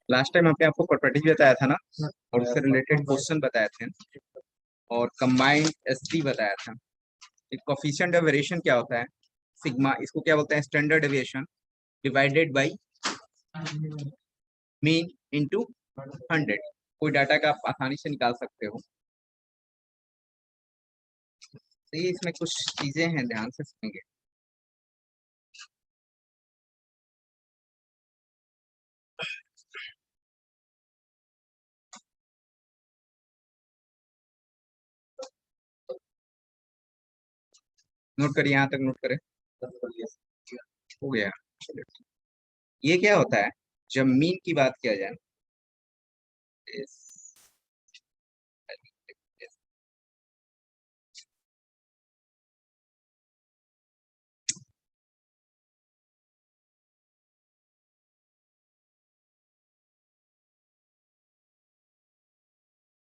Last time हमने आपको properties बताया था ना, और उससे रिलेटेड क्वेश्चन बताए थे, और कंबाइंड एसडी बताया था। कोफिशिएंट ऑफ वेरिएशन क्या होता है? सिग्मा, इसको क्या बोलते हैं? Standard deviation divided by mean into 100। कोई डाटा का आप आसानी से निकाल सकते हो। तो ये इसमें कुछ चीजें हैं, ध्यान से सुनेंगे। नोट करिए, यहाँ तक नोट करें। हो गया। ये क्या होता है जब मीन की बात किया जाए?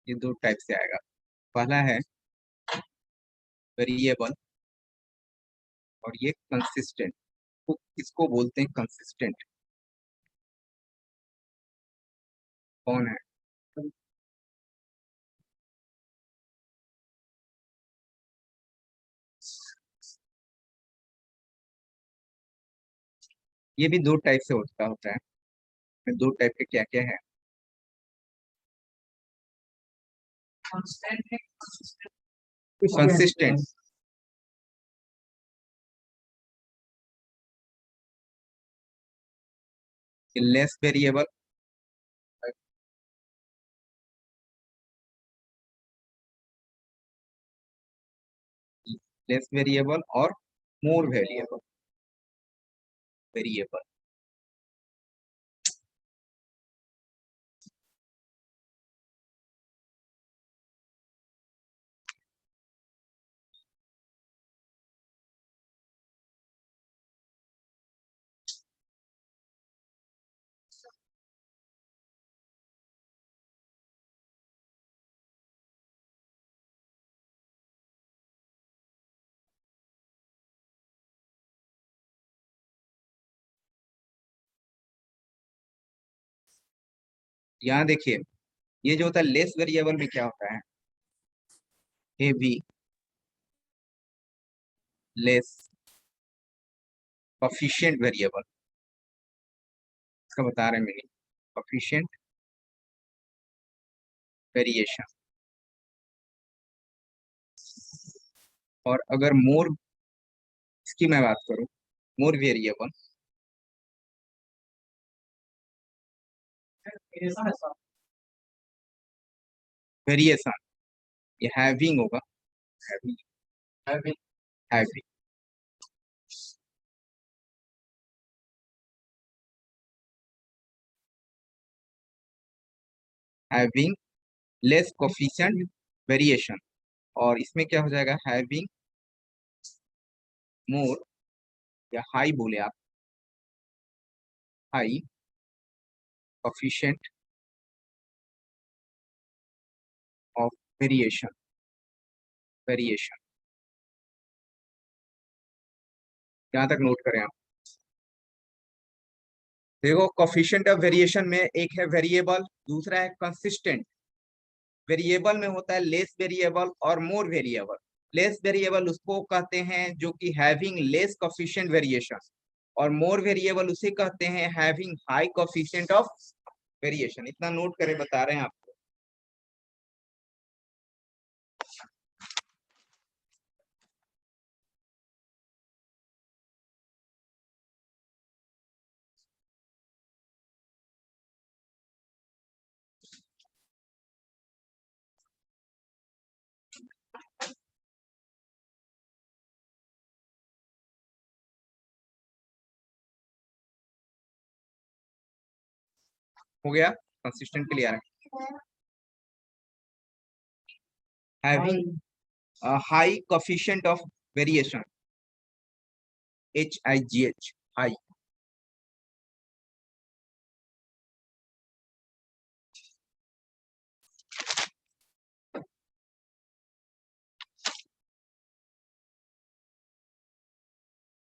ये दो टाइप से आएगा। पहला है वेरिएबल, और ये कंसिस्टेंट। तो किसको बोलते हैं कंसिस्टेंट? कौन है? ये भी दो टाइप से होता है। दो टाइप के क्या क्या है? Consistent, less variable, less variable और मोर वेरिएबल। वेरिएबल यहाँ देखिए, ये जो होता है लेस वेरिएबल में क्या होता है? हेवी, लेस कोफिशिएंट वेरिएबल, इसका बता रहे हैं मीनिंग। Coefficient variation. और अगर मोर, इसकी मैं बात करूं, मोर वेरिएबल, वेरिएशन, ये हैविंग होगा। Having, having, having, having less coefficient variation. और इसमें क्या हो जाएगा? हैविंग मोर, या हाई बोले आप, high coefficient of variation. Variation यहाँ तक नोट करें आप। देखो, कोफिशिएंट ऑफ वेरिएशन में एक है वेरिएबल, दूसरा है कंसिस्टेंट। वेरिएबल में होता है लेस वेरिएबल और मोर वेरिएबल। लेस वेरिएबल उसको कहते हैं जो कि हैविंग लेस कोफिशिएंट वेरिएशन, और मोर वेरिएबल उसे कहते हैं having high coefficient of variation. इतना नोट करें, बता रहे हैं आपको। हो गया? कंसिस्टेंट क्लियर है? Having high coefficient of variation, HIGH, high.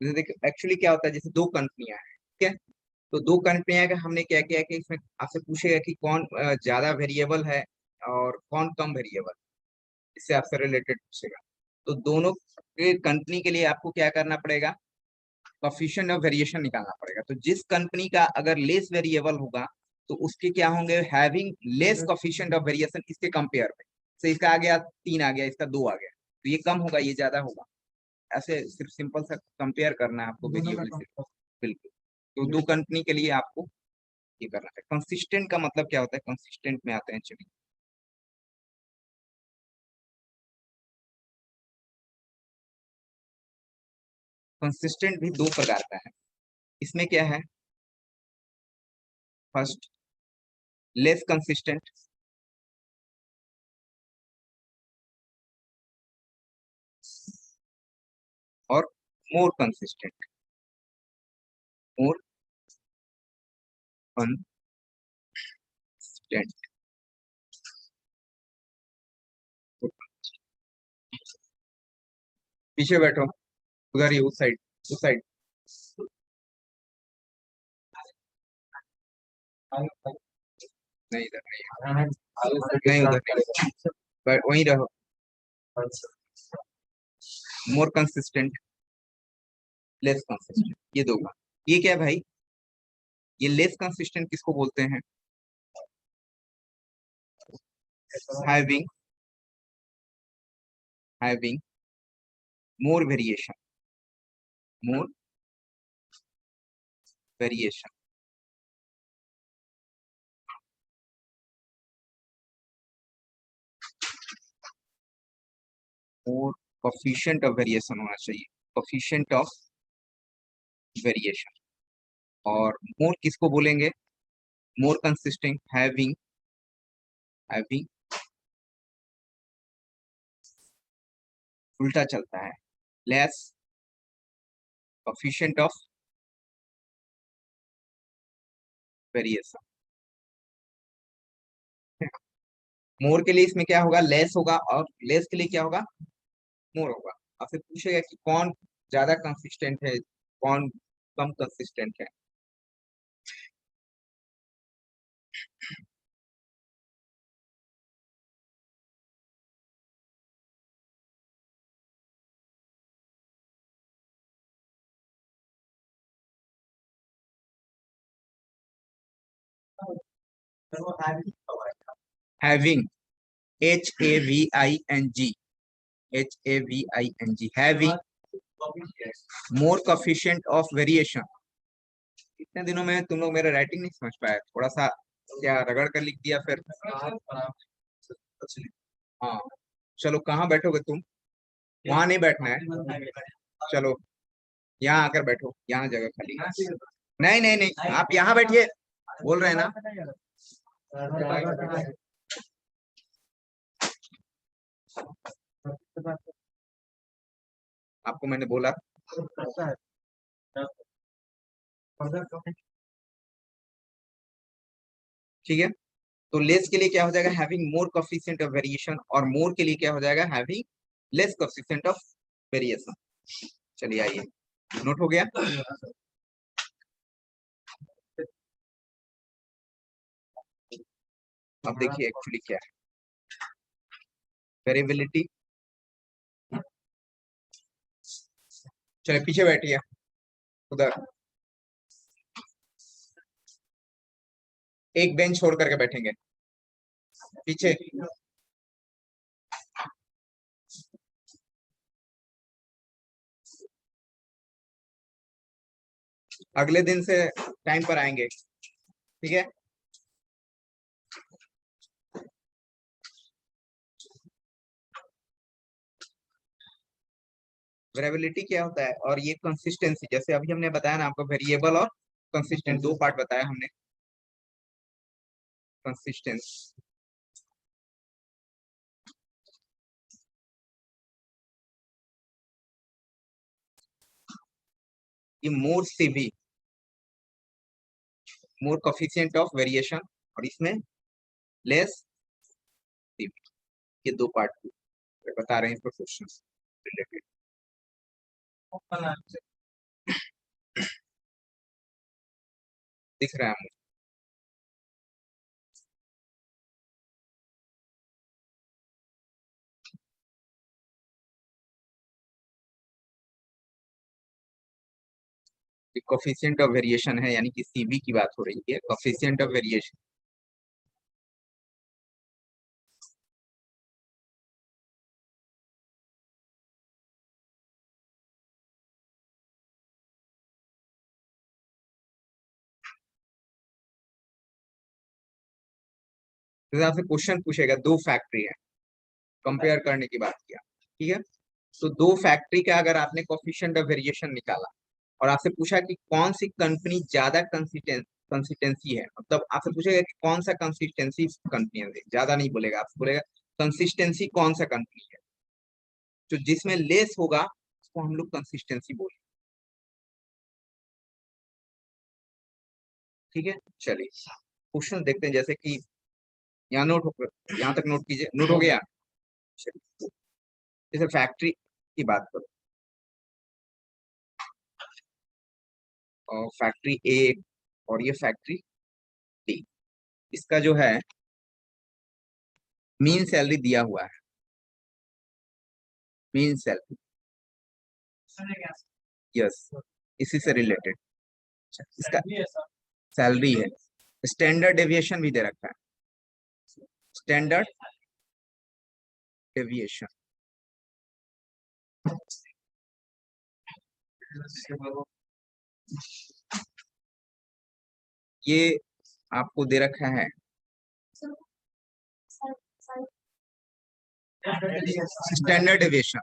जैसे देखो, एक्चुअली क्या होता है, जैसे दो कंपनियां हैं, ठीक है? तो दो कंट्रियां का हमने क्या किया कि इसमें आपसे पूछेगा कि कौन ज्यादा वेरिएबल है और कौन कम वेरिएबल, इससे आपसे रिलेटेड पूछेगा। तो दोनों के कंपनी के लिए आपको क्या करना पड़ेगा, कोफिशिएंट ऑफ वेरिएशन निकालना पड़ेगा। तो जिस कंपनी का अगर लेस वेरिएबल होगा तो उसके क्या होंगे, having less coefficient of variation इसके कंपेयर में। तो इसका आ गया 3 आ गया, इसका 2 आ गया, तो ये कम होगा ये ज्यादा होगा। ऐसे सिर्फ सिंपल सा कंपेयर करना है आपको वेरिएबल से, बिल्कुल। तो दो कंपनी के लिए आपको ये करना है। कंसिस्टेंट का मतलब क्या होता है, कंसिस्टेंट में आते हैं, चलिए। कंसिस्टेंट भी दो प्रकार का है। इसमें क्या है, फर्स्ट लेस कंसिस्टेंट और मोर कंसिस्टेंट। मोर कंसिस्टेंट, पीछे बैठो, उधर ही, उस साइड, उस साइड। नहीं इधर नहीं, नहीं उधर नहीं, वहीं रहो। मोर कंसिस्टेंट, लेस कंसिस्टेंट, ये दो का। ये क्या है भाई, ये लेस कंसिस्टेंट किसको बोलते हैं, having having more variation, more variation. More coefficient of variation होना चाहिए, कोफिशिएंट ऑफ वेरिएशन। और मोर किसको बोलेंगे, मोर कंसिस्टेंट, हैविंग हैविंग उल्टा चलता है, लेस कोफिशिएंट ऑफ वेरिएशन। मोर के लिए इसमें क्या होगा, लेस होगा, और लेस के लिए क्या होगा, मोर होगा। आपसे पूछेगा कि कौन ज्यादा कंसिस्टेंट है, कौन कम कंसिस्टेंट है। Having, HAVING, HAVING, having more coefficient of variation. इतने दिनों में तुम लोग मेरा राइटिंग नहीं समझ पाए, थोड़ा सा क्या रगड़ कर लिख दिया फिर। हाँ, चलो कहाँ बैठोगे तुम, वहां नहीं बैठना है, चलो यहाँ आकर बैठो, यहाँ जगह खाली है। नहीं नहीं नहीं, आप यहाँ बैठिए, बोल रहे हैं ना। आपको मैंने बोला, ठीक है। तो लेस के लिए क्या हो जाएगा, having more coefficient of variation, और मोर के लिए क्या हो जाएगा, having less coefficient of variation. चलिए आइए, नोट हो गया। अब देखिए एक्चुअली क्या है, वेरिएबिलिटी। चलिए पीछे बैठिए, उधर एक बेंच छोड़ करके बैठेंगे, पीछे। अगले दिन से टाइम पर आएंगे, ठीक है। वेरिएबिलिटी क्या होता है, और ये कंसिस्टेंसी, जैसे अभी हमने बताया ना आपको, वेरिएबल और कंसिस्टेंट दो पार्ट बताया हमने। कंसिस्टेंस, ये मोर से भी मोर कोफिशिएंट ऑफ वेरिएशन, और इसमें लेस, ये दो पार्ट बता रहे हैं इसको क्वेश्चन रिलेटेड। दिख रहा है मुझे। कोफिशिएंट ऑफ वेरिएशन है, यानी कि सीवी की बात हो रही है, कोफिशिएंट ऑफ वेरिएशन। जैसे आपसे क्वेश्चन पूछेगा, दो फैक्ट्री है, कंपेयर करने की बात किया, ठीक है। तो दो फैक्ट्री का अगर आपने कोफिशिएंट ऑफ वेरिएशन निकाला और आपसे पूछा कि कौन सी कंपनी ज्यादा कंसिस्टेंसी है, मतलब आपसे पूछेगा कि कौन सा कंसिस्टेंसी कंपनी है, ज्यादा नहीं बोलेगा, आपसे बोलेगा कंसिस्टेंसी कौन सा कंपनी है, तो जिसमें लेस होगा उसको हम लोग कंसिस्टेंसी बोलेंगे, ठीक है। चलिए क्वेश्चन देखते हैं, जैसे कि यहाँ नोट हो, यहाँ तक नोट कीजिए, नोट हो गया। चलिए जैसे फैक्ट्री की बात करो, और फैक्ट्री ए और ये फैक्ट्री डी, इसका जो है मीन सैलरी दिया हुआ है, मीन सैलरी, यस, इसी से रिलेटेड इसका सैलरी है। स्टैंडर्ड डेविएशन भी दे रखा है, स्टैंडर्ड डेविएशन, ये आपको दे रखा है स्टैंडर्ड डेविएशन,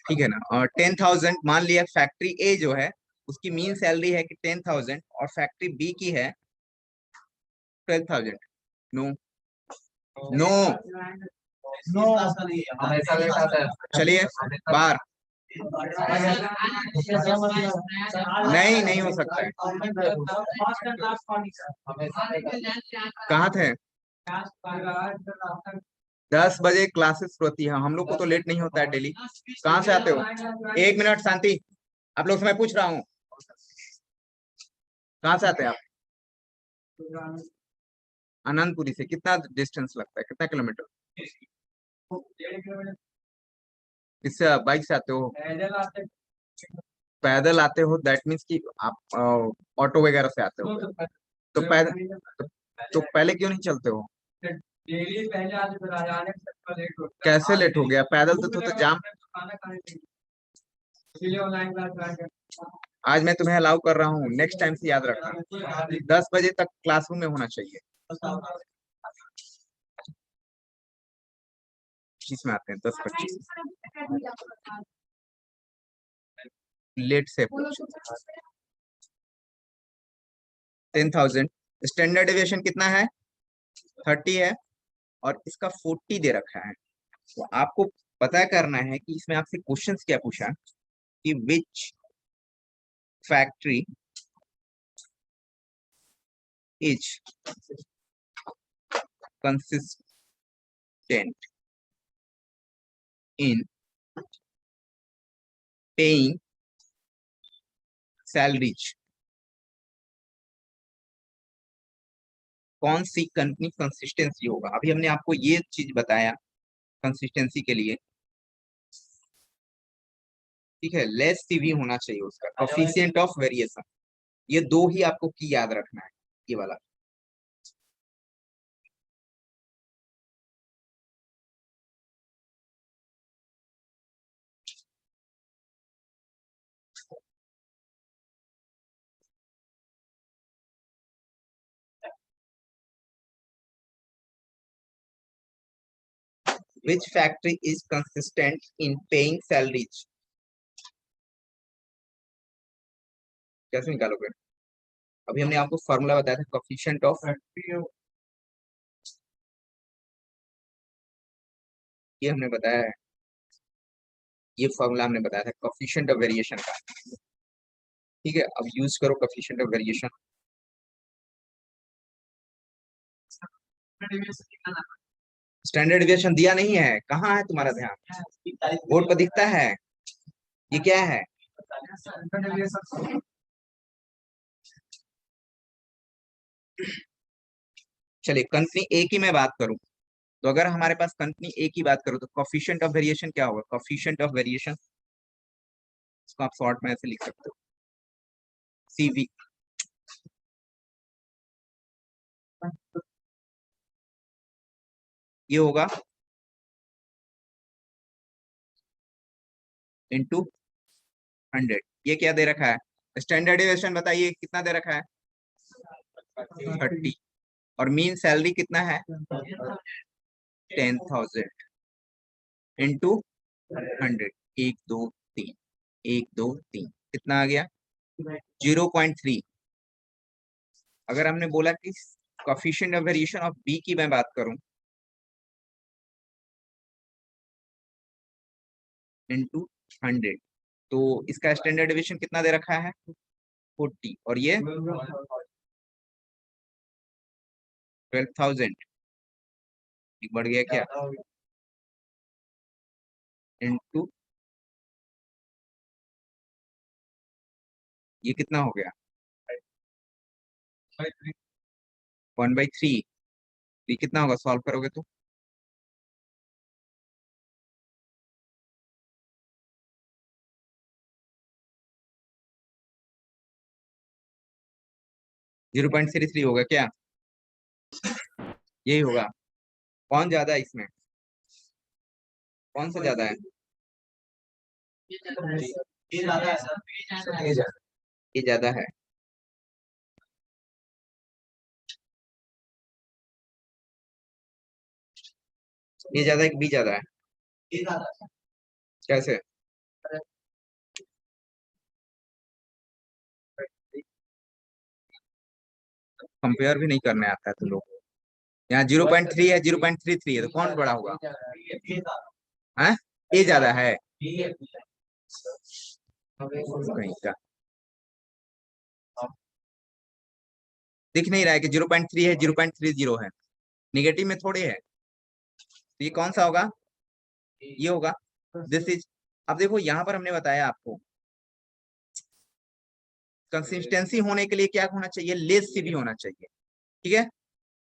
ठीक है ना। और 10,000 मान लिया, फैक्ट्री ए जो है उसकी मीन सैलरी है कि 10,000 और फैक्ट्री बी की है 12,000। नो नो, चलिए बार, नहीं नहीं हो सकता है, कहाँ थे, 10 बजे क्लासेस होती है, हम लोग को तो लेट नहीं होता है डेली। कहाँ से आते हो, 1 मिनट शांति, आप लोग से मैं पूछ रहा हूँ, कहाँ से आते हैं आप, आनंदपुरी से, कितना डिस्टेंस लगता है, कितना किलोमीटर, किससे, आप बाइक से आते हो, पैदल आते हो, दैट मीन्स कि आप ऑटो वगैरह से आते हो, तो पैदल, तो पहले क्यों नहीं चलते हो, डेली पहले आते, फिर आने तक लेट होता है, कैसे लेट हो गया, पैदल तो जाम, इसीलिए ऑनलाइन क्लास, आज मैं तुम्हें अलाउ कर रहा हूँ, नेक्स्ट टाइम से याद रखना, 10 बजे तक क्लासरूम में होना चाहिए। किस में आते हैं 10-25, लेट से 10,000, स्टैंडर्ड डेविएशन कितना है, 30 है, और इसका 40 दे रखा है। तो आपको पता करना है कि इसमें आपसे क्वेश्चंस क्या पूछा, कि which factory is consistent in paying salaries, कौन सी कंपनी कंसिस्टेंसी होगा, अभी हमने आपको ये चीज बताया कंसिस्टेंसी के लिए, ठीक है। लेस सीवी होना चाहिए उसका, कोफिशिएंट ऑफ वेरिएशन, ये दो ही आपको की याद रखना है, ये वाला। Which factory is consistent in paying salaries, कैसे निकालोगे, अभी हमने आपको फॉर्मूला बताया था, कोफिशिएंट ऑफ, ये हमने बताया है, ये फॉर्मूला हमने बताया था कोफिशिएंट ऑफ वेरिएशन का, ठीक है। अब यूज करो coefficient of variation, standard deviation दिया नहीं है, कहाँ है तुम्हारा ध्यान, बोर्ड पर दिखता है, ये क्या है, चलिए कंपनी ए की मैं बात करूं, तो अगर हमारे पास कंपनी ए की बात करूं तो कोफिशिएंट ऑफ वेरिएशन क्या होगा? कोफिशिएंट ऑफ वेरिएशन इसको आप शॉर्ट में ऐसे लिख सकते हो, सीवी। ये होगा इंटू 100। ये क्या दे रखा है? स्टैंडर्ड डेविएशन बताइए कितना दे रखा है? 30। और मीन सैलरी कितना है? 10,000 इंटू 100। 1 2 3, 1 2 3 कितना आ गया? 0.3। अगर हमने बोला कि coefficient of variation of B की मैं बात करूं इंटू 100, तो इसका स्टैंडर्ड डेविएशन कितना दे रखा है? 40। और ये 12,000 बढ़ गया क्या? इंटू ये कितना हो गया? 1/3। ये कितना होगा सॉल्व करोगे तो? जीरो पॉइंट थ्री थ्री होगा क्या? यही होगा। कौन ज्यादा है इसमें? कौन सा ज्यादा है? ये ज्यादा है सर, ये ज्यादा है। ये ज्यादा है कि बी ज्यादा है? ये ज्यादा है। कैसे? कंपेयर भी नहीं करने आता है तुम लोग। यहाँ 0.3 है, 0.33 है, तो कौन बड़ा होगा? हाँ, ये ज्यादा है कहीं का। दिख नहीं रहा है कि 0.3 है, 0.30 है, निगेटिव में थोड़े है। तो ये कौन सा होगा? ये होगा। This is. अब देखो यहाँ पर हमने बताया आपको कंसिस्टेंसी होने के लिए क्या होना चाहिए? लेस सी भी होना चाहिए। ठीक है,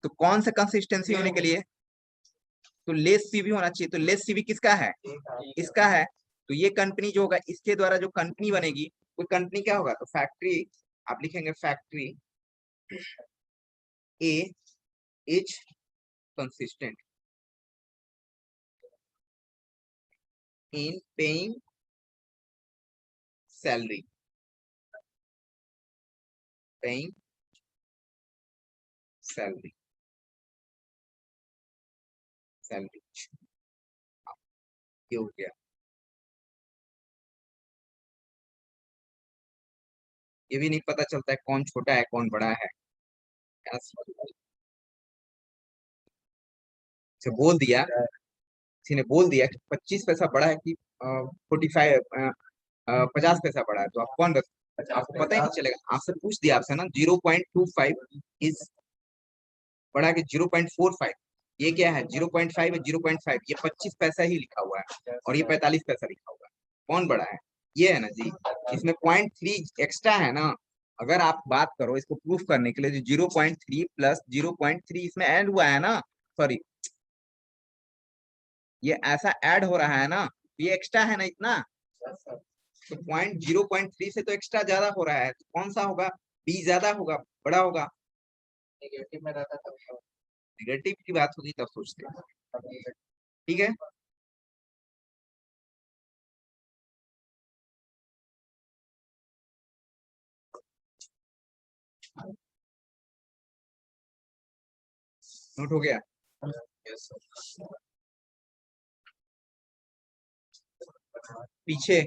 तो कौन सा कंसिस्टेंसी होने के लिए? तो लेस सी भी होना चाहिए। तो लेस सी भी किसका है? इसका है। तो ये कंपनी जो होगा, इसके द्वारा जो कंपनी बनेगी, वो कंपनी क्या होगा? तो फैक्ट्री, आप लिखेंगे factory A is consistent in paying salary, paying salary, salary. ये हो गया। ये भी नहीं पता चलता है कौन छोटा है कौन बड़ा है। से बोल दिया, किसी ने बोल दिया कि 25 पैसा बड़ा है कि 45, 50 पैसा बड़ा है, तो आप कौन आपको पता ही नहीं चलेगा। आपसे पूछ दिया, आपसे ना 0.25 इज बड़ा कि 0.45। ये क्या है? 0.5 है, 0.5। ये 25 पैसा ही लिखा हुआ है और ये 45 पैसा लिखा हुआ है। कौन बड़ा है? ये है ना जी। इसमें 0.3 एक्स्ट्रा है ना। अगर आप बात करो इसको प्रूफ करने के लिए, जो 0.3 प्लस 0.3 इसमें ऐड हुआ है ना, सॉरी, ये ऐसा ऐड हो रहा है ना, ये एक्स्ट्रा है ना इतना। तो 0.3 से तो एक्स्ट्रा ज्यादा हो रहा है, तो कौन सा होगा? बी ज्यादा होगा, बड़ा होगा। नेगेटिव में रहता तब, नेगेटिव की बात होगी तब सोचते हैं। ठीक है, नोट हो गया। Yes, sir. पीछे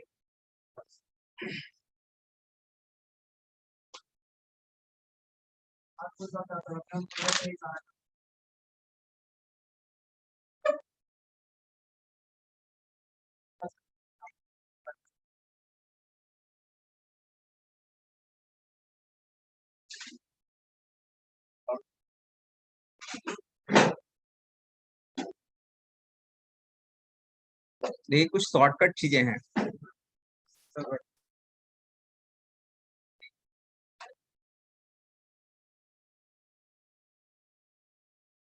देखिए कुछ शॉर्टकट चीजें हैं।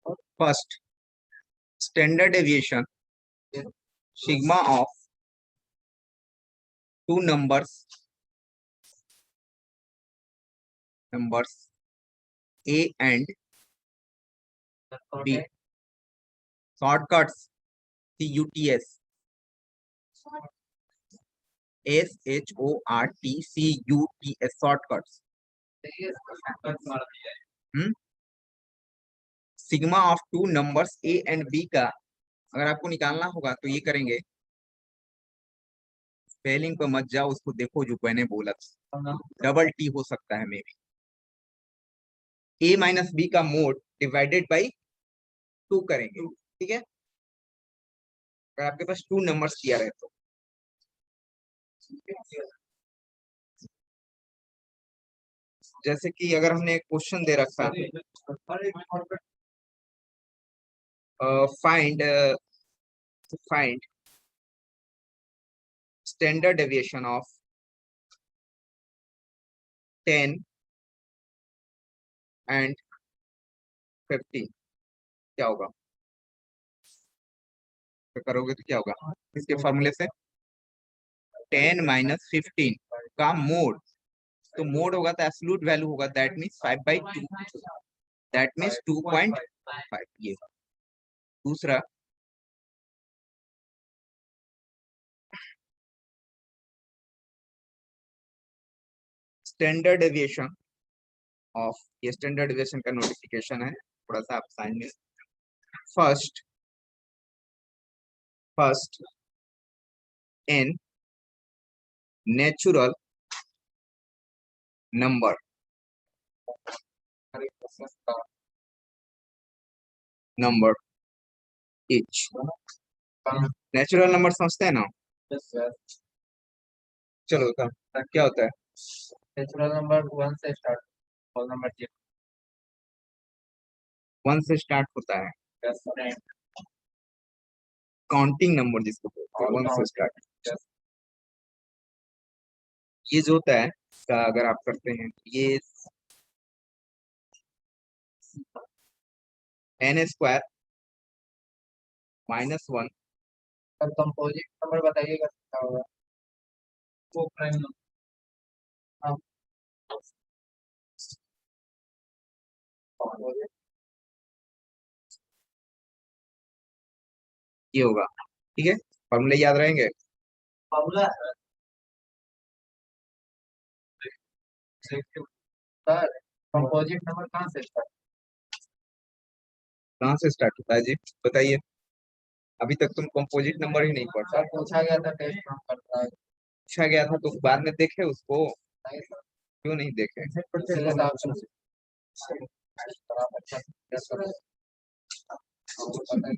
First standard deviation sigma of two numbers A and B. Shortcuts CUTS SHORTCUTS shortcuts. Sigma of two numbers A and B का अगर आपको निकालना होगा तो ये करेंगे। स्पेलिंग पे मत जाओ, उसको देखो जो मैंने बोला था, डबल टी हो सकता है maybe. A minus B का मोड डिवाइडेड बाई 2 करेंगे, ठीक है। अगर आपके पास 2 नंबर्स दिया रहे तो जैसे कि अगर हमने क्वेश्चन दे रखा find standard deviation of 10 and 15, क्या होगा? तो करोगे तो क्या होगा इसके फॉर्मूले से? 10 माइनस 15 का मोड, तो मोड होगा तो एब्सोल्यूट वैल्यू होगा, दैट मीन्स 5/2, दैट मीन्स 2.5। ये दूसरा स्टैंडर्ड डेविएशन ऑफ, ये स्टैंडर्ड डेविएशन का नोटिफिकेशन है, थोड़ा सा आप साइन में first n natural number each. Natural number समझते हैं ना? चलो था क्या होता है? नेचुरल नंबर 1 से स्टार्ट, होल नंबर 1 से स्टार्ट होता है, 0। काउंटिंग नंबर जिसको बोलते हैं 1 से स्टार्ट। ये जो होता है का अगर आप करते हैं ये n² -1 अब कंपोजिट नंबर बताइएगा क्या होगा? वो प्राइम नंबर। हाँ, composite ये होगा, ठीक है। फॉर्मूले याद रहेंगे। फॉर्मूला सर, कंपोजिट नंबर कहाँ से स्टार्ट? कहाँ से स्टार्ट होता है जी, बताइए। अभी तक तुम कंपोजिट नंबर ही नहीं पढ़ा। सर पूछा गया था टेस्ट में करता है। पूछा गया था तो बाद में देखे उसको, नहीं सर, क्यों नहीं देखे? इसलिए तो आपसे आप अच्छा टेस्ट करो। आपको पता है।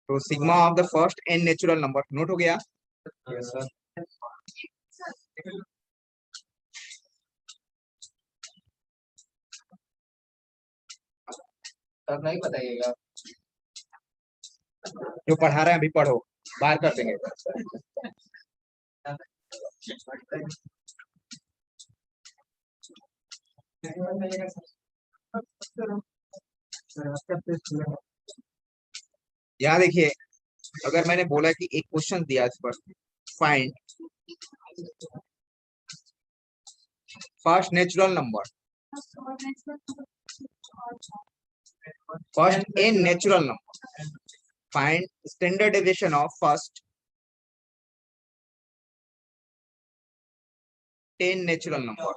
तो sigma of the first n natural number note हो गया। Yes sir. सर नहीं बताइएगा। जो पढ़ा रहे हैं अभी पढ़ो, बाहर कर देंगे। यहाँ देखिए, अगर मैंने बोला कि एक क्वेश्चन दिया इस पर, find first natural number, first n natural number, find standard deviation of first 10 natural number.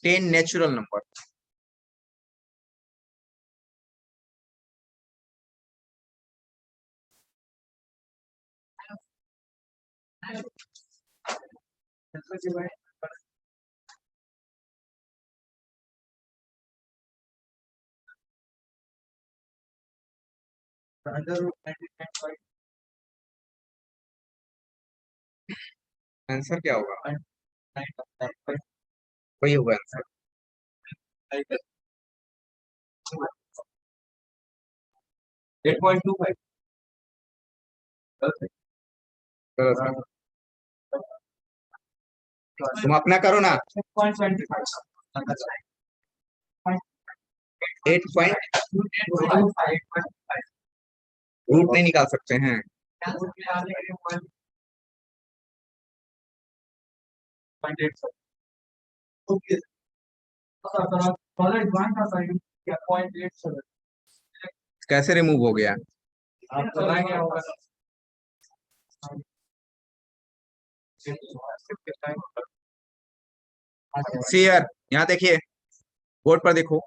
10 natural number, answer क्या होगा? वही होगा आंसर। 8.25। तुम अपना करो ना। 8 रूट नहीं निकाल सकते हैं। कैसे रिमूव हो गया? शेयर यहाँ देखिए, बोर्ड पर देखो।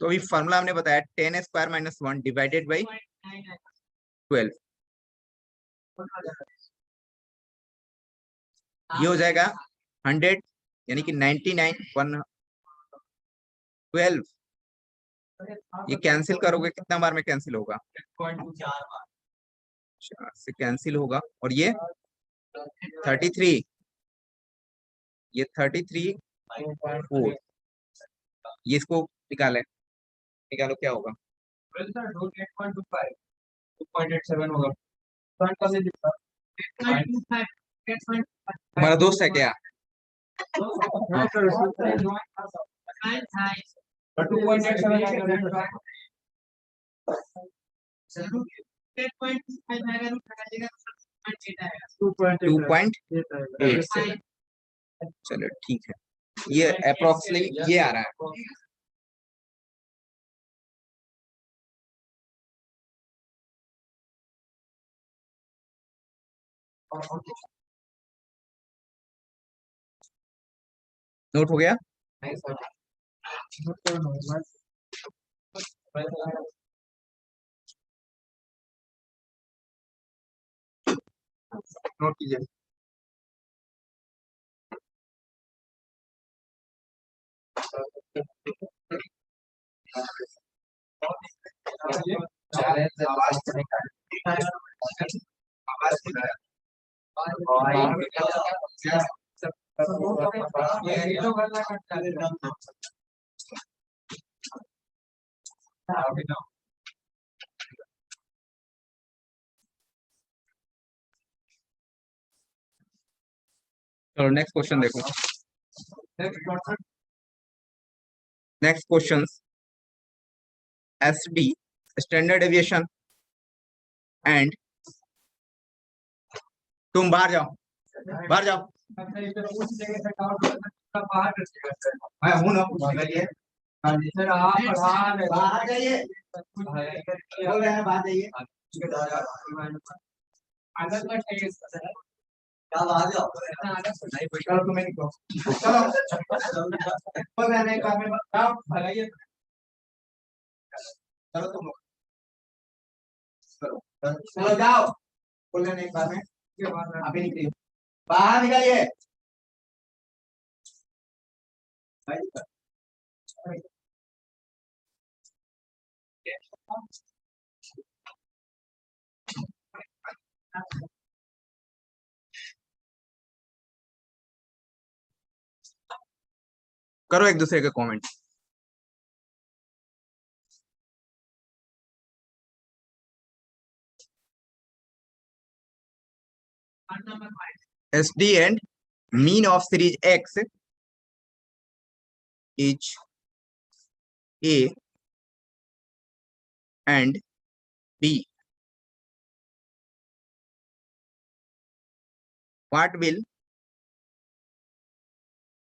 तो अभी फॉर्मूला हमने बताया 10² - 1 डिवाइडेड बाई 12। ये हो जाएगा 100, यानी कि 99 112। ये कैंसिल करोगे कितना बार में कैंसिल होगा? 4 से कैंसिल होगा। और ये 33, ये 33 4, ये इसको निकाले, निकालो क्या होगा? 2.87 होगा। हमारा दोस्त है क्या? Two point 8। चलो ठीक है, ये अप्रोक्सीमेटली ये आ रहा है। नोट हो गया? नोट कीजिए। चलो नेक्स्ट क्वेश्चन देखो। Next question, SD standard aviation and, तुम बाहर जाओ, बाहर जाओ। मैं हूं ना, सर आप बाहर जाइए, बोल रहे हैं बाहर जाइए। क्या बात है? चलो तुम्हें निकलो, चलो बोल रहे हैं काम में जाओ, भगाइए। चलो तुम लोग, चलो जाओ, बोल रहे हैं काम में अभी निकलिए, बाहर निकलिए। करो एक दूसरे के comment. SD and mean of series X is A and B. What will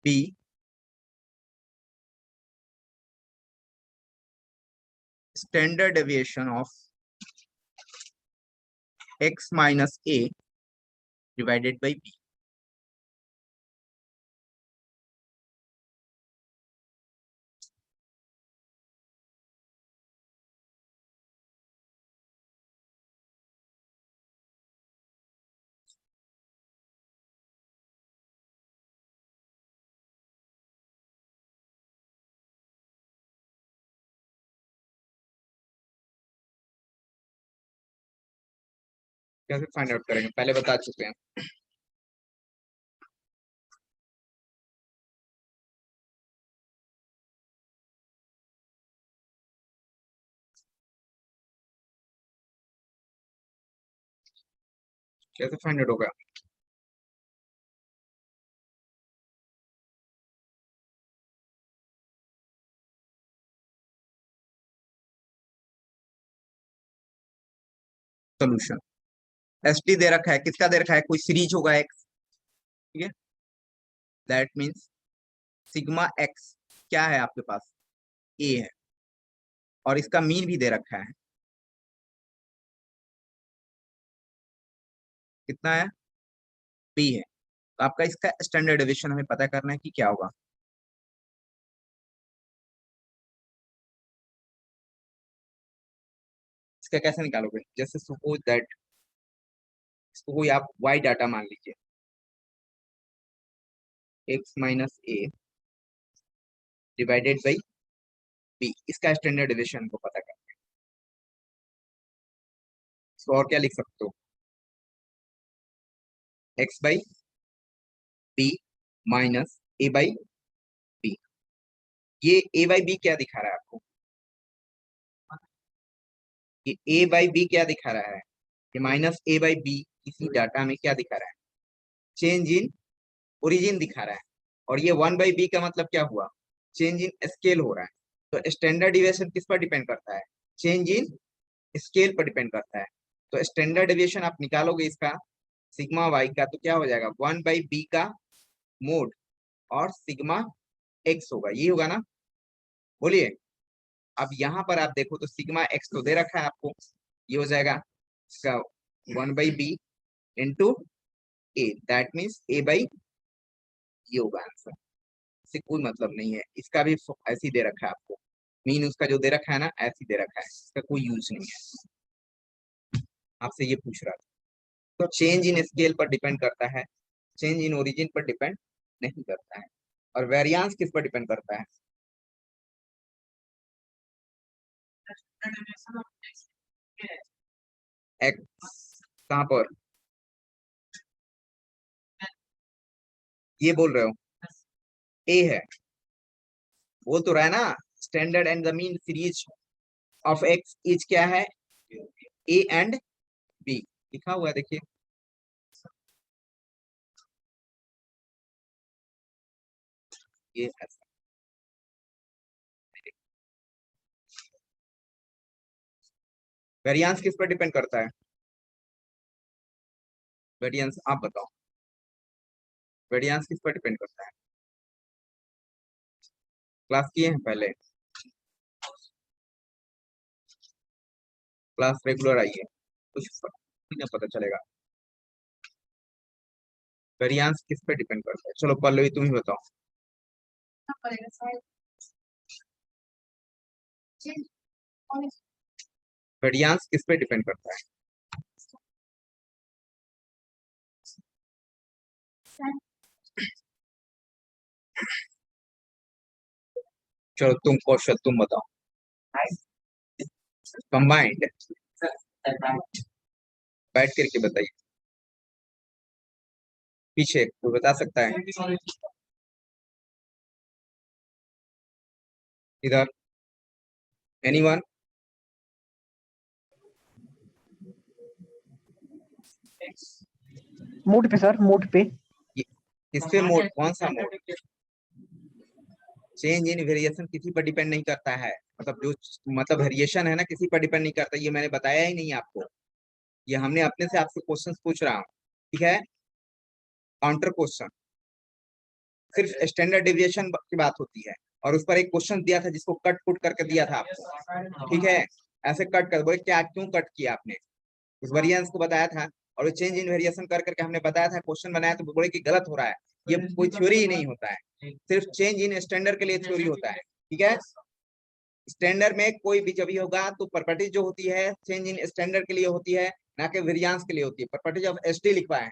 be standard deviation of X minus A divided by B? कैसे फाइंड आउट करेंगे? पहले बता चुके हैं। कैसे फाइंड आउट होगा? सोल्यूशन। एस टी दे रखा है, किसका दे रखा है, कोई सीरीज होगा एक्स, ठीक है। दैट मीन्स सिग्मा एक्स क्या है आपके पास, ए है, और इसका मीन भी दे रखा है, कितना है, बी है। तो आपका इसका स्टैंडर्ड डेविएशन हमें पता करना है कि क्या होगा। इसका कैसे निकालोगे, जैसे सपोज दैट इसको कोई आप वाई डाटा मान लीजिए, X minus A divided by B, इसका स्टैंडर्ड डेविएशन को पता करना है। इसको और क्या लिख सकते हो, X by B minus A by B. ये ए बाई बी क्या दिखा रहा है आपको, ये ए बाई बी क्या दिखा रहा है, ये माइनस ए बाई बी इसी डाटा में क्या दिखा रहा है, चेंज इन ओरिजिन दिखा रहा है। और ये वन बाई बी का मतलब क्या हुआ, चेंज इन स्केल हो रहा है। तो स्टैंडर्ड डिविएशन किस पर डिपेंड करता है, चेंज इन स्केल पर डिपेंड करता है। तो स्टैंडर्ड डिविएशन आप निकालोगे इसका सिग्मा वाई का, तो क्या हो जाएगा, वन बाई बी का मोड और सिग्मा एक्स होगा, ये होगा ना, बोलिए। अब यहाँ पर आप देखो तो सिग्मा एक्स तो दे रखा है आपको, ये हो जाएगा इसका one by B into A, that means A by, ये होगा आंसर। इससे कोई मतलब नहीं है, इसका भी ऐसे ही दे रखा है आपको, मीन उसका जो दे रखा है ना ऐसे ही दे रखा है, इसका कोई यूज नहीं है। आपसे ये पूछ रहा था। तो चेंज इन स्केल पर डिपेंड करता है, चेंज इन ओरिजिन पर डिपेंड नहीं करता है। और वेरियांस किस पर डिपेंड करता है, एक्स कहाँ पर, ये बोल रहे हो, ए है, बोल तो रहा है ना, standard and the mean series of x is क्या है, ए एंड बी, लिखा हुआ है देखिए। ये ऐसा वेरियांस किस पर डिपेंड करता है, वेरियांस आप बताओ, वेरियांस किस पर डिपेंड करता है, क्लास किए हैं पहले, क्लास रेगुलर आई है, कुछ नहीं पता चलेगा। वेरियांस किस पे डिपेंड करता है, चलो पल्लवी तुम ही बताओ, वेरियांस किस पे डिपेंड करता है, चलो तुम कौशल तुम बताओ, कंबाइंड, बैठ करके बताइए, पीछे कोई बता सकता है, इधर एनीवन, मोड पे सर, मोड पे। किस पे मोड, कौन सा मोड, चेंज इन वेरिएशन किसी पर डिपेंड नहीं करता है, मतलब जो मतलब वेरिएशन है ना किसी पर डिपेंड नहीं करता, ये मैंने बताया ही नहीं आपको, ये हमने अपने से आपसे क्वेश्चन पूछ रहा हूँ, ठीक है। काउंटर क्वेश्चन, सिर्फ स्टैंडर्ड डेविएशन की बात होती है, और उस पर एक क्वेश्चन दिया था जिसको कट कुट करके दिया था आपको, ठीक है। ऐसे कट कर बोले क्या, क्यों कट किया आपने, उस वेरिएंस को बताया था, और चेंज इन वेरिएशन कर करके हमने बताया था, क्वेश्चन बनाया तो बोले कि गलत हो रहा है, ये कोई थ्योरी ही नहीं होता है, सिर्फ चेंज इन स्टैंडर्ड के लिए थ्योरी होता है, ठीक है। स्टैंडर्ड में कोई भी जब भी होगा तो प्रॉपर्टी जो होती है चेंज इन स्टैंडर्ड के लिए होती है, ना कि वेरिएंस के लिए होती है। प्रॉपर्टीज ऑफ एसटी लिखवाया है,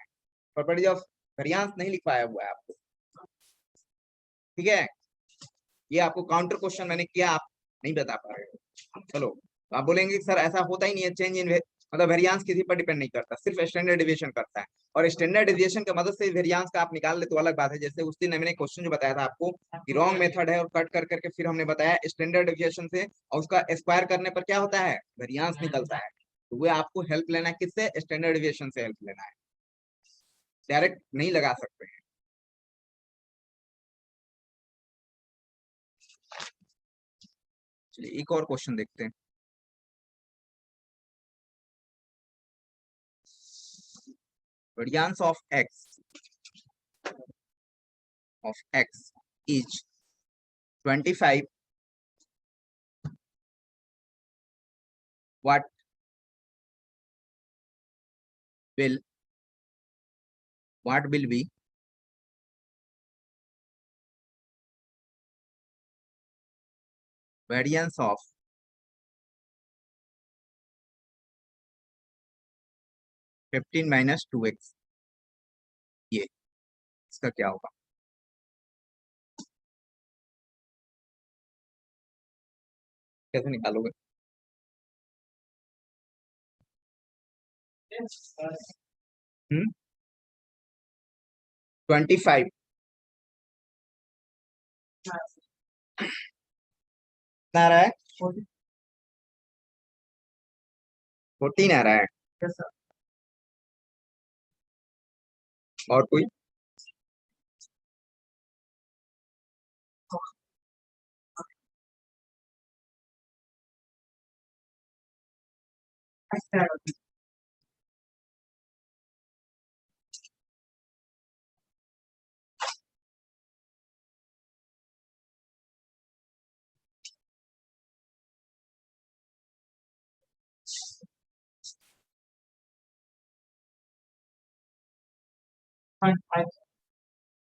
प्रॉपर्टीज ऑफ वेरिएंस नहीं लिखवाया हुआ है आपको, ठीक है। ये आपको काउंटर क्वेश्चन मैंने किया, आप नहीं बता पा रहे हो, चलो तो आप बोलेंगे सर ऐसा होता ही नहीं है, चेंज इन मतलब वेरिएंस किसी पर डिपेंड नहीं करता, सिर्फ स्टैंडर्ड डिविएशन करता है, और स्टैंडर्ड डिविएशन की मदद से वेरिएंस का आप निकाल ले तो अलग बात है। जैसे उस दिन मैंने क्वेश्चन जो बताया था आपको कि रॉन्ग मेथड है, और कट कर करके फिर हमने बताया स्टैंडर्ड डिविएशन से, और उसका स्क्वायर करने पर क्या होता है, वेरिएंस निकलता है। तो वो आपको हेल्प लेना है किससे, स्टैंडर्ड डिविएशन से हेल्प लेना है, डायरेक्ट नहीं लगा सकते हैं। चलिए एक और क्वेश्चन देखते हैं। variance of x is 25, what will be variance of 15 minus 2x, ये इसका क्या होगा? कैसे निकालोगे? 25 कितना आ रहा है? 14 आ रहा है। और कोई?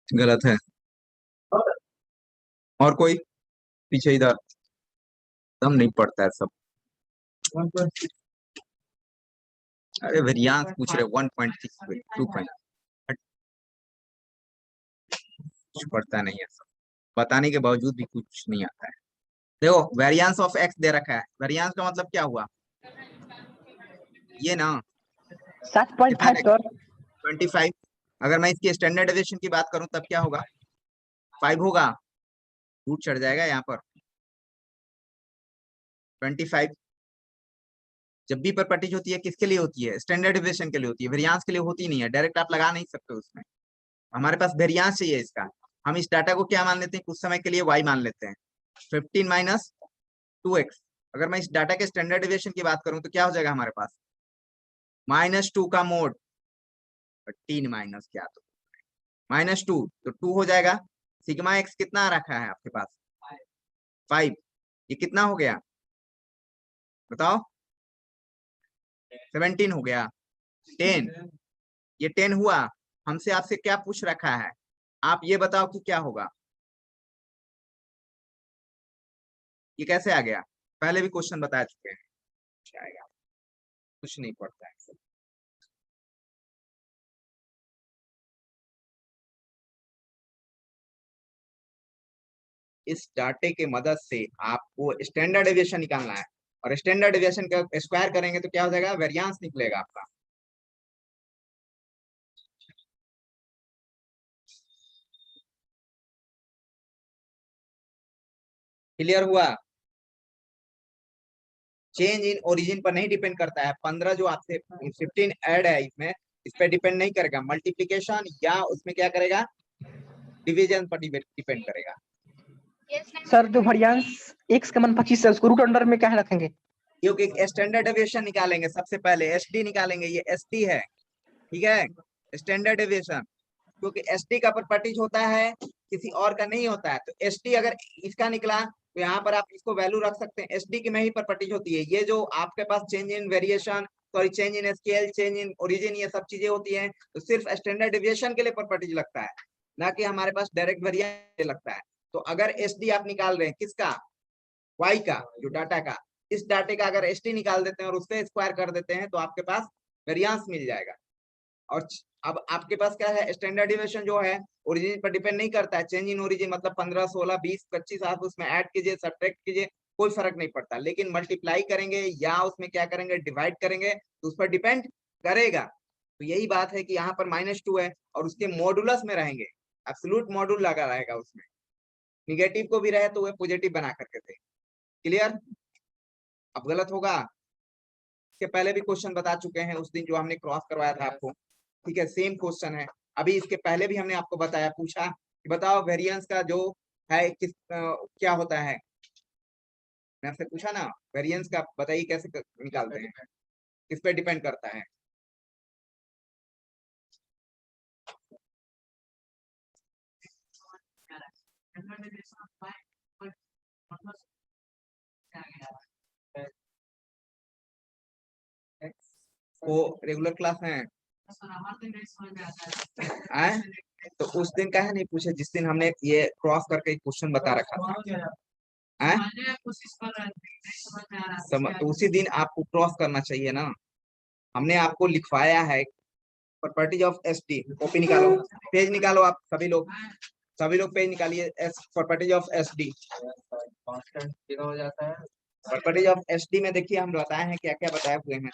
गलत है। और कोई? पीछे इधर दम नहीं पड़ता है सब। अरे वेरिएंस पूछ रहे 1.6 2 कुछ पड़ता नहीं है सब, बताने के बावजूद भी कुछ नहीं आता है। देखो वेरिएंस ऑफ एक्स दे रखा है, वेरिएंस का मतलब क्या हुआ? ये ना 7.5 सर। 25। अगर मैं इसकी स्टैंडर्ड डेविएशन की बात करूं तब क्या होगा? 5 होगा, रूट चढ़ जाएगा यहाँ पर। 25 जब भी प्रॉपर्टीज होती है किसके लिए होती है? स्टैंडर्ड डेविएशन के लिए होती है, वेरिएंस के लिए होती नहीं है। डायरेक्ट आप लगा नहीं सकते उसमें, हमारे पास वेरिएंस चाहिए इसका। हम इस डाटा को क्या मान लेते हैं? कुछ समय के लिए y मान लेते हैं। 15 माइनस 2x, अगर मैं इस डाटा के स्टैंडर्ड डेविएशन की बात करूं तो क्या हो जाएगा हमारे पास? -2 का मोड 15 माइनस क्या, तो -2 तो 2 हो जाएगा। सिग्मा एक्स कितना रखा है आपके पास? 5। ये कितना हो गया बताओ? 17 हो गया। 10, ये 10 हुआ। हमसे आपसे क्या पूछ रखा है? आप ये बताओ कि क्या होगा? ये कैसे आ गया? पहले भी क्वेश्चन बता चुके हैं। आएगा कुछ नहीं पड़ता है। इस डाटे के मदद से आपको स्टैंडर्ड डेविएशन निकालना है, और स्टैंडर्ड डेविएशन का स्क्वायर करेंगे तो क्या हो जाएगा? वेरिएंस निकलेगा आपका। क्लियर हुआ? चेंज इन ओरिजिन पर नहीं डिपेंड करता है। 15 जो आपसे 15 ऐड है इसमें, इस पर डिपेंड नहीं करेगा। मल्टीप्लीकेशन या उसमें क्या करेगा? डिवीजन पर डिपेंड करेगा। सर जो वेरिएंस x का मान 25 है उसको रूट अंडर में क्या रखेंगे? क्योंकि स्टैंडर्ड डेविएशन निकालेंगे सबसे पहले, एसडी निकालेंगे। ये एसडी है, ठीक है, स्टैंडर्ड डेविएशन। क्योंकि एसडी का प्रॉपर्टीज होता है, किसी और का नहीं होता है। तो एसडी अगर इसका निकला तो यहाँ पर आप इसको वैल्यू रख सकते हैं। एसडी की में ही प्रॉपर्टीज होती है। ये जो आपके पास change in variation, sorry change in scale, change in origin, ये सब चीजें होती हैं, तो सिर्फ स्टैंडर्ड डेविएशन के लिए प्रॉपर्टीज लगता है, ना कि हमारे पास डायरेक्ट वेरिएंस लगता है। तो अगर एसडी आप निकाल रहे हैं किसका? वाई का, जो डाटा का, इस डाटे का अगर एसडी निकाल देते हैं और उससे स्क्वायर कर देते हैं तो आपके पास वेरिएंस मिल जाएगा। और अब आपके पास क्या है? स्टैंडर्ड डेविएशन जो है ओरिजिन पर डिपेंड नहीं करता है। चेंज इन ओरिजिन मतलब 15, 16, 20, 25 आप उसमें ऐड कीजिए, सब्ट्रैक्ट कीजिए, कोई फर्क नहीं पड़ता। लेकिन मल्टीप्लाई करेंगे या उसमें क्या करेंगे? डिवाइड करेंगे, तो उस पर डिपेंड करेगा। तो यही बात है कि यहाँ पर -2 है और उसके मॉडुलस में रहेंगे, एब्सोल्यूट मॉड्यूल लगा रहेगा उसमें। निगेटिव को भी रहे तो वह पॉजिटिव बना करके थे। क्लियर? अब गलत होगा। इसके पहले भी क्वेश्चन बता चुके हैं उस दिन जो हमने क्रॉस करवाया था आपको, ठीक है, सेम क्वेश्चन है। अभी इसके पहले भी हमने आपको बताया, पूछा कि बताओ वेरिएंस का जो है क्या होता है। मैं आपसे पूछा ना, वेरिएंस का बताइए कैसे निकालते हैं, किस पे डिपेंड करता है? वो रेगुलर क्लास में आए तो उस दिन का है नहीं पूछे जिस दिन हमने ये क्रॉस करके क्वेश्चन बता रखा था। आए तो उसी दिन आपको क्रॉस करना चाहिए ना। हमने आपको लिखवाया है प्रॉपर्टीज ऑफ एसटी। कॉपी निकालो, पेज निकालो, आप सभी लोग पेज निकालिए। प्रॉपर्टीज ऑफ एसडी, कांस्टेंट 0 हो जाता है। प्रॉपर्टीज ऑफ एसडी में देखिए हम बताए हैं क्या क्या बताए हुए हैं।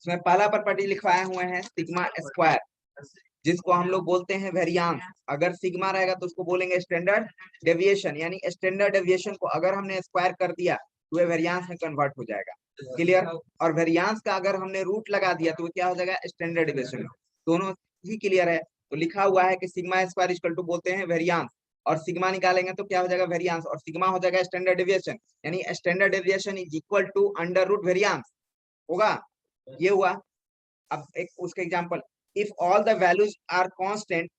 इसमें पहला प्रॉपर्टी लिखवाए हुए हैं सिग्मा स्क्वायर, जिसको हम लोग बोलते हैं वेरियांस। अगर सिग्मा रहेगा तो उसको बोलेंगे स्टैंडर्ड डेविएशन, यानी स्टैंडर्ड डेविएशन को अगर हमने स्क्वायर कर दिया तो वह वेरियांस में कन्वर्ट हो जाएगा। क्लियर? और वेरियांस का अगर हमने रूट लगा दिया तो क्या हो जाएगा? Standard deviation. दोनों ही क्लियर है। तो लिखा हुआ है कि सिग्मा स्क्वायर इक्वल टू बोलते हैं वेरियांस, और सिग्मा निकालेंगे तो क्या हो जाएगा? वेरियांस, और सिग्मा हो जाएगा स्टैंडर्ड डेविएशन, यानी standard deviation is equal to under root variance होगा। ये हुआ। अब एक उसके example, if all the values are constant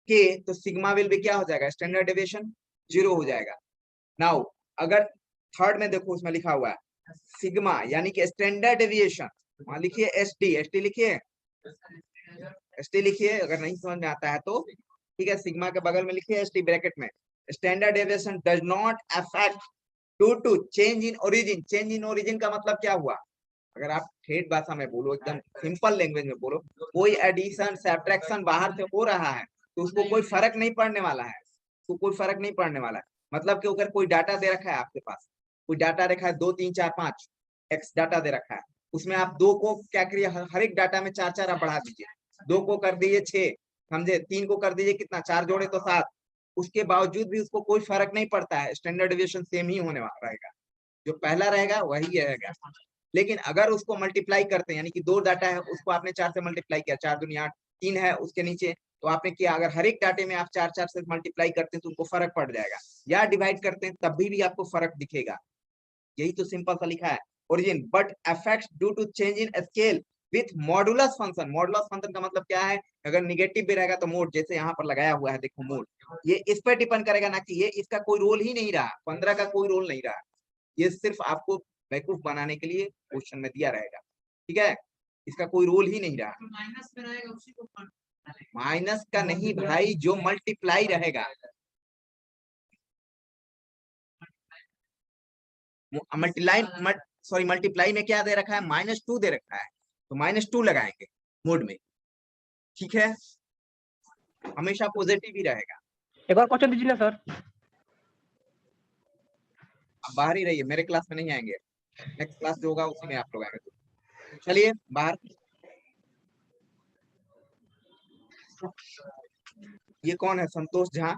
K, तो सिग्मा विल भी क्या हो जाएगा? स्टैंडर्ड डेविएशन 0 हो जाएगा। नाउ अगर थर्ड में देखो उसमें लिखा हुआ है सिग्मा यानी कि स्टैंडर्ड डेविएशन, वहां लिखिए एसडी, एसटी लिखिए, एसटी लिखिए। अगर नहीं समझ में आता है तो ठीक है, सिग्मा के बगल में लिखिए एसटी ब्रैकेट में। Standard deviation does not affect due to change in origin. Change in origin का मतलब क्या हुआ? अगर आप ठेठ भाषा में बोलो, एकदम सिंपल लैंग्वेज में बोलो, कोई एडिशन सब्ट्रैक्शन बाहर से हो रहा है तो उसको कोई फर्क नहीं पड़ने वाला है, उसको कोई फर्क नहीं पड़ने वाला है। मतलब कि अगर कोई डाटा दे रखा है आपके पास, कोई डाटा रखा है 2 3 4 5 एक्स डाटा दे रखा है, उसमें आप 2 को क्या करिए, हर एक डाटा में 4 4 आप बढ़ा दीजिए। 2 को कर दीजिए 6, समझे? 3 को कर दीजिए कितना, 4 जोड़े तो 7। उसके बावजूद भी उसको कोई फर्क नहीं पड़ता है, स्टैंडर्ड डेविएशन सेम ही होने वाला रहेगा, जो पहला रहेगा वही रहेगा। लेकिन अगर उसको मल्टीप्लाई करते हैं, यानी कि 2 डाटा है उसको आपने 4 से मल्टीप्लाई किया, 4 दूनी 8, 3 है उसके नीचे, तो आपने किया, अगर हर एक डाटे में आप 4 4 से मल्टीप्लाई करते हैं तो उनको फर्क पड़ जाएगा, या डिवाइड करते हैं तब भी आपको फर्क दिखेगा। यही तो सिंपल सा लिखा है origin, but affects due to change in scale with modulus function. Modulus function का मतलब क्या है? अगर निगेटिव भी रहेगा तो मोड, जैसे यहाँ पर लगाया हुआ है देखो मोड, ये इस पर डिपेंड करेगा ना, कि ये इसका कोई रोल ही नहीं रहा, 15 का कोई रोल नहीं रहा, ये सिर्फ आपको बेवकूफ बनाने के लिए क्वेश्चन में दिया रहेगा। ठीक है, इसका कोई रोल ही नहीं रहा। माइनस का नहीं भाई, जो मल्टीप्लाई रहेगा, मल्टीप्लाई में क्या दे रखा है? -2 दे रखा है, तो -2 लगाएंगे मोड में। ठीक है, हमेशा पॉजिटिव ही रहेगा। एक और क्वेश्चन दीजिए ना सर। अब बाहर ही रहिए, मेरे क्लास में नहीं आएंगे, नेक्स्ट क्लास जो होगा उसी में आप लोग आएंगे। चलिए बाहर। ये कौन है? संतोष झा।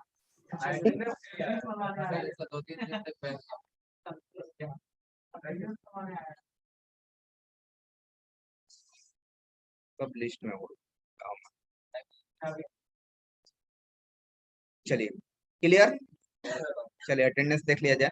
सब लिस्ट में हो। चलिए क्लियर, चलिए अटेंडेंस देख लिया जाए।